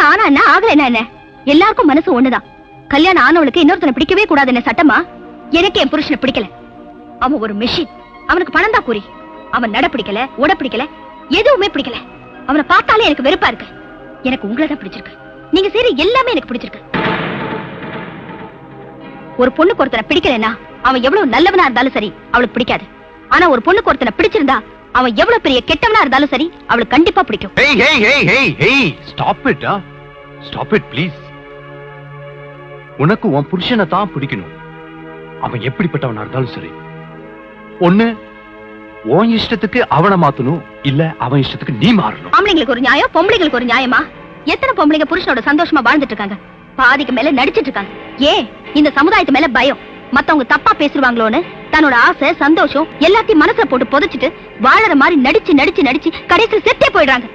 கல்யாணம் ஆனா என்ன ஆகல என்ன எல்லாருக்கும் மனசு ஒண்ணுதான். கல்யாணம் ஆனவளுக்கு இன்னொருத்தனை பிடிக்கவே கூடாது என்ன சட்டமா? எனக்கு என் புருஷனை பிடிக்கல. அவன் ஒரு மெஷின். அவனுக்கு பணம் தான் கூறி. அவன் நட பிடிக்கல, உட பிடிக்கல, எதுவுமே பிடிக்கல. அவனை பார்த்தாலே எனக்கு வெறுப்பா இருக்கு. எனக்கு உங்களை தான் பிடிச்சிருக்கு. நீங்க செய்யற எல்லாமே எனக்கு பிடிச்சிருக்கு. ஒரு பொண்ணுக்கு ஒருத்தனை பிடிக்கலன்னா அவன் எவ்வளவு நல்லவனா இருந்தாலும் சரி அவளுக்கு பிடிக்காது. ஆனா ஒரு பொண்ணுக்கு ஒருத்தனை பிடிச்சிருந்தா அவன் எவ்வளவு பெரிய கெட்டவனா இருந்தாலும் சரி அவளுக்கு கண்டிப்பா பிடிக்கும். Hey, hey, hey, hey, hey, stop it, huh? Stop it, please. உனக்கு உன் புருஷனை தான் பிடிக்கணும். அவன் எப்படிப்பட்டவனா இருந்தாலும் சரி. ஒண்ணு உன் இஷ்டத்துக்கு அவனை மாத்தணும், இல்ல அவன் இஷ்டத்துக்கு நீ மாறணும். ஆம்பளைங்களுக்கு ஒரு நியாயம், பொம்பளைங்களுக்கு ஒரு நியாயமா? எத்தனை பொம்பளைங்க புருஷனோட சந்தோஷமா வாழ்ந்துட்டு இருக்காங்க, பாதிக்கு மேல நடிச்சிட்டு இருக்காங்க. ஏன் இந்த சமுதாயத்து மேல பயம், மத்தவங்க தப்பா பேசுவாங்களோன்னு தன்னோட ஆசை சந்தோஷம் எல்லாத்தையும் மனசுல போட்டு புதைச்சிட்டு வாழற மாதிரி நடிச்சு நடிச்சு நடிச்சு கடைசியில் செத்தே போயிடுறாங்க.